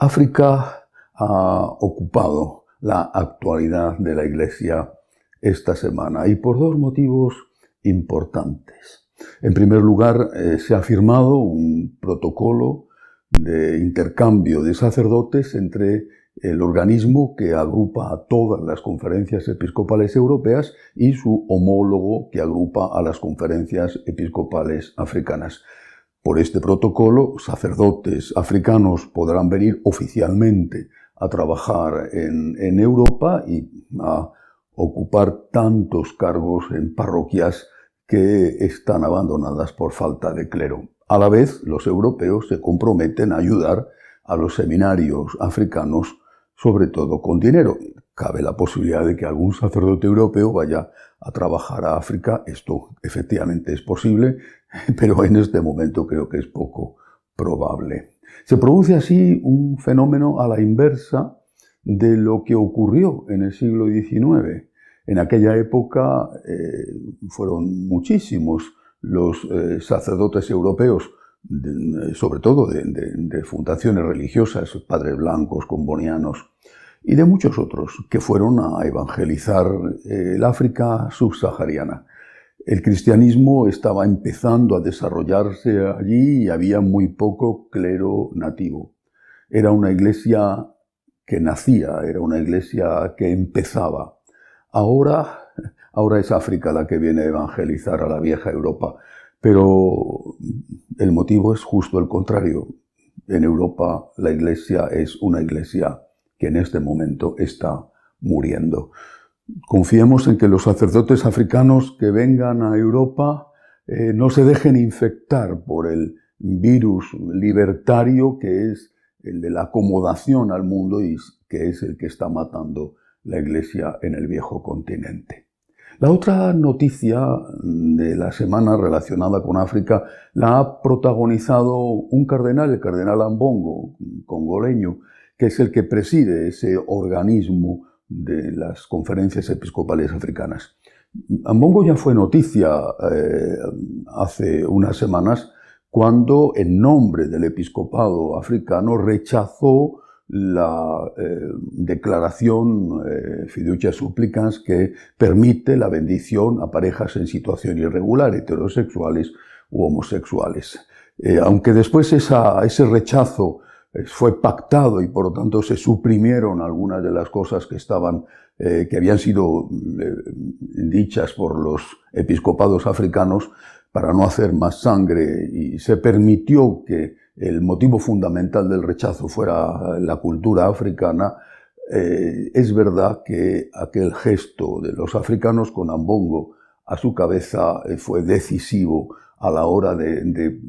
África ha ocupado la actualidad de la Iglesia esta semana y por dos motivos importantes. En primer lugar, se ha firmado un protocolo de intercambio de sacerdotes entre el organismo que agrupa a todas las conferencias episcopales europeas y su homólogo que agrupa a las conferencias episcopales africanas. Por este protocolo, sacerdotes africanos podrán venir oficialmente a trabajar en Europa y a ocupar tantos cargos en parroquias que están abandonadas por falta de clero. A la vez, los europeos se comprometen a ayudar a los seminarios africanos, sobre todo con dinero. Cabe la posibilidad de que algún sacerdote europeo vaya a trabajar a África. Esto efectivamente es posible, pero en este momento creo que es poco probable. Se produce así un fenómeno a la inversa de lo que ocurrió en el siglo XIX. En aquella época fueron muchísimos los sacerdotes europeos, sobre todo de fundaciones religiosas, padres blancos, combonianos, y de muchos otros, que fueron a evangelizar el África subsahariana. El cristianismo estaba empezando a desarrollarse allí y había muy poco clero nativo. Era una iglesia que nacía, era una iglesia que empezaba. Ahora es África la que viene a evangelizar a la vieja Europa, pero el motivo es justo el contrario. En Europa la iglesia es una iglesia que en este momento está muriendo. Confiemos en que los sacerdotes africanos que vengan a Europa no se dejen infectar por el virus libertario que es el de la acomodación al mundo y que es el que está matando la Iglesia en el viejo continente. La otra noticia de la semana relacionada con África la ha protagonizado un cardenal, el cardenal Ambongo, congoleño, que es el que preside ese organismo de las conferencias episcopales africanas. Ambongo ya fue noticia hace unas semanas cuando, en nombre del episcopado africano, rechazó la declaración Fiducia Supplicans que permite la bendición a parejas en situación irregular, heterosexuales u homosexuales. Aunque después ese rechazo fue pactado y por lo tanto se suprimieron algunas de las cosas que habían sido dichas por los episcopados africanos para no hacer más sangre, y se permitió que el motivo fundamental del rechazo fuera la cultura africana. Es verdad que aquel gesto de los africanos con Ambongo a su cabeza fue decisivo a la hora de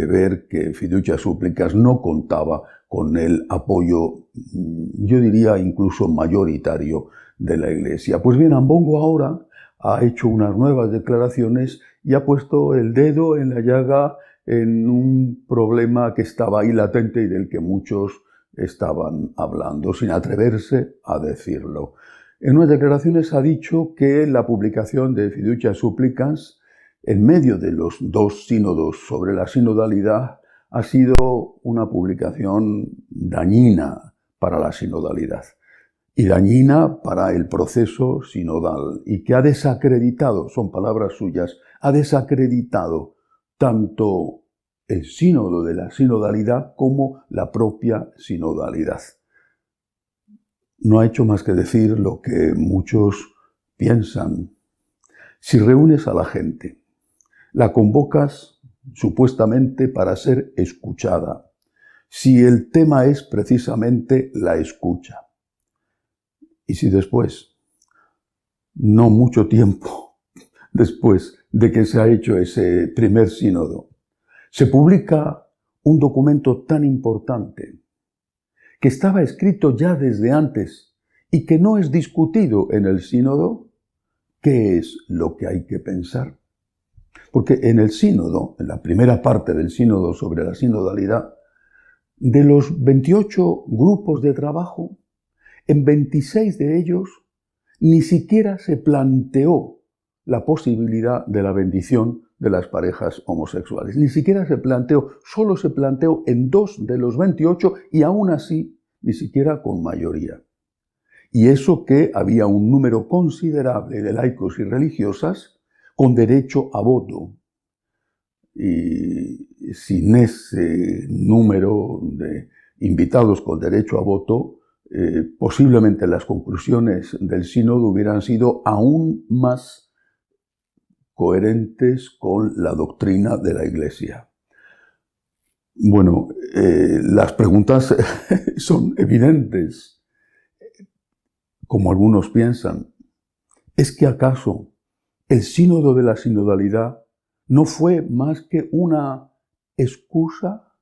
ver que Fiducia Supplicans no contaba con el apoyo, yo diría incluso mayoritario, de la Iglesia. Pues bien, Ambongo ahora ha hecho unas nuevas declaraciones y ha puesto el dedo en la llaga en un problema que estaba ahí latente y del que muchos estaban hablando, sin atreverse a decirlo. En unas declaraciones ha dicho que la publicación de Fiducia Supplicans, en medio de los dos sínodos sobre la sinodalidad, ha sido una publicación dañina para la sinodalidad y dañina para el proceso sinodal, y que ha desacreditado, son palabras suyas, ha desacreditado tanto el sínodo de la sinodalidad como la propia sinodalidad. No ha hecho más que decir lo que muchos piensan. Si reúnes a la gente, la convocas supuestamente para ser escuchada, si el tema es precisamente la escucha, y si después, no mucho tiempo después de que se ha hecho ese primer sínodo, se publica un documento tan importante que estaba escrito ya desde antes y que no es discutido en el sínodo, ¿qué es lo que hay que pensar? Porque en el sínodo, en la primera parte del sínodo sobre la sinodalidad, de los 28 grupos de trabajo, en 26 de ellos ni siquiera se planteó la posibilidad de la bendición de las parejas homosexuales. Ni siquiera se planteó, solo se planteó en 2 de los 28 y aún así ni siquiera con mayoría. Y eso que había un número considerable de laicos y religiosas con derecho a voto. Y sin ese número de invitados con derecho a voto, posiblemente las conclusiones del sínodo hubieran sido aún más coherentes con la doctrina de la Iglesia. Bueno, las preguntas son evidentes. Como algunos piensan, ¿es que acaso el sínodo de la sinodalidad no fue más que una excusa,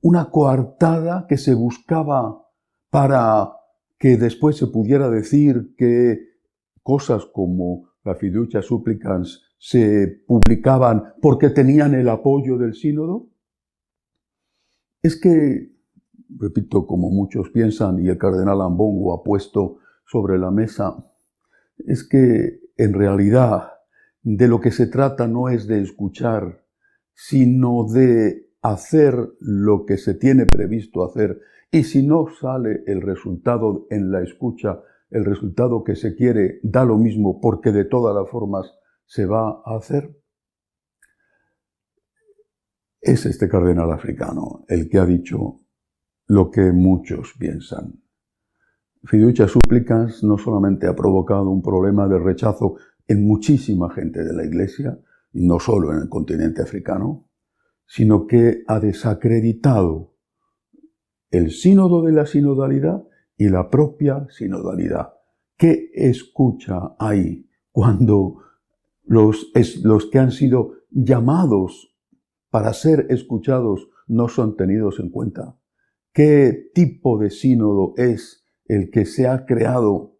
una coartada que se buscaba para que después se pudiera decir que cosas como la fiducia supplicans se publicaban porque tenían el apoyo del sínodo? Es que, repito, como muchos piensan y el cardenal Ambongo ha puesto sobre la mesa, es que en realidad de lo que se trata no es de escuchar, sino de hacer lo que se tiene previsto hacer. Y si no sale el resultado en la escucha, el resultado que se quiere, da lo mismo porque de todas las formas se va a hacer. Es este cardenal africano el que ha dicho lo que muchos piensan. Fiducia supplicans no solamente ha provocado un problema de rechazo en muchísima gente de la Iglesia, y no solo en el continente africano, sino que ha desacreditado el sínodo de la sinodalidad y la propia sinodalidad. ¿Qué escucha hay cuando los que han sido llamados para ser escuchados no son tenidos en cuenta? ¿Qué tipo de sínodo es el que se ha creado?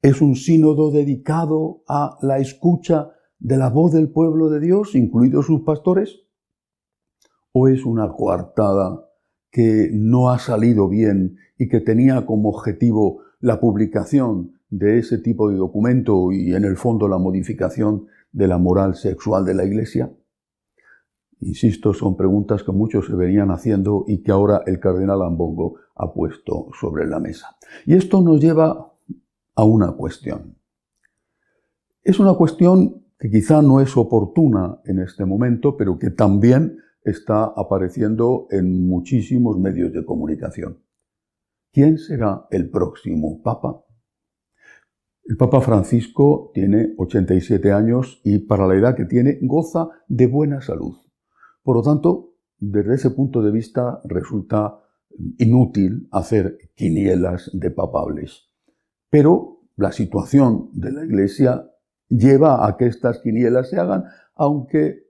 ¿Es un sínodo dedicado a la escucha de la voz del pueblo de Dios, incluidos sus pastores? ¿O es una coartada que no ha salido bien y que tenía como objetivo la publicación de ese tipo de documento y en el fondo la modificación de la moral sexual de la Iglesia? Insisto, son preguntas que muchos se venían haciendo y que ahora el cardenal Ambongo ha puesto sobre la mesa. Y esto nos lleva a una cuestión. Es una cuestión que quizá no es oportuna en este momento, pero que también está apareciendo en muchísimos medios de comunicación. ¿Quién será el próximo Papa? El Papa Francisco tiene 87 años y para la edad que tiene goza de buena salud. Por lo tanto, desde ese punto de vista resulta inútil hacer quinielas de papables. Pero la situación de la Iglesia lleva a que estas quinielas se hagan, aunque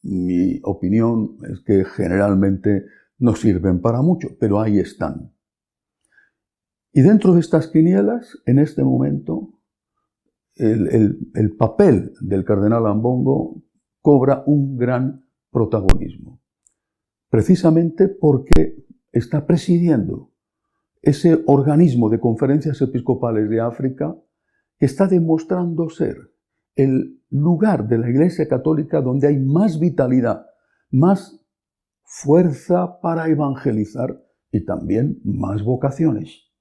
mi opinión es que generalmente no sirven para mucho, pero ahí están. Y dentro de estas quinielas, en este momento, el papel del cardenal Ambongo cobra un gran protagonismo, precisamente porque está presidiendo ese organismo de conferencias episcopales de África que está demostrando ser el lugar de la Iglesia Católica donde hay más vitalidad, más fuerza para evangelizar y también más vocaciones.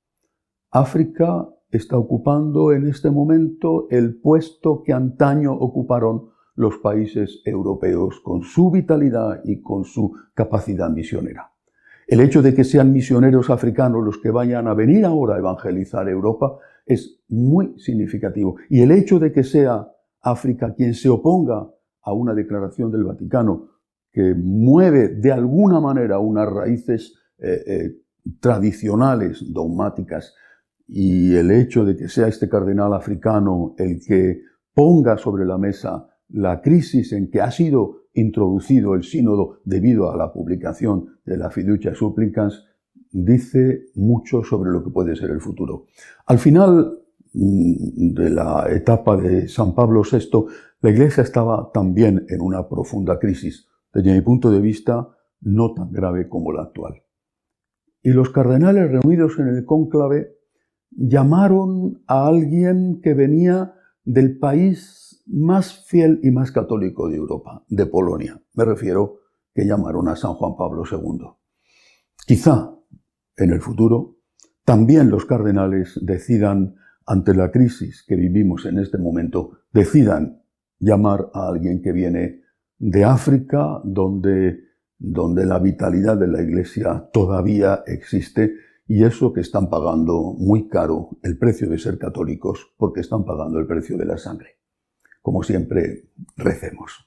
África está ocupando en este momento el puesto que antaño ocuparon los países europeos con su vitalidad y con su capacidad misionera. El hecho de que sean misioneros africanos los que vayan a venir ahora a evangelizar Europa es muy significativo. Y el hecho de que sea África quien se oponga a una declaración del Vaticano que mueve de alguna manera unas raíces tradicionales, dogmáticas, y el hecho de que sea este cardenal africano el que ponga sobre la mesa la crisis en que ha sido introducido el sínodo debido a la publicación de la Fiducia Supplicans, dice mucho sobre lo que puede ser el futuro. Al final de la etapa de San Pablo VI, la Iglesia estaba también en una profunda crisis, desde mi punto de vista, no tan grave como la actual. Y los cardenales reunidos en el cónclave llamaron a alguien que venía del país más fiel y más católico de Europa, de Polonia. Me refiero que llamaron a San Juan Pablo II. Quizá en el futuro también los cardenales decidan, ante la crisis que vivimos en este momento, decidan llamar a alguien que viene de África, donde la vitalidad de la Iglesia todavía existe, y eso que están pagando muy caro el precio de ser católicos, porque están pagando el precio de la sangre. Como siempre, recemos.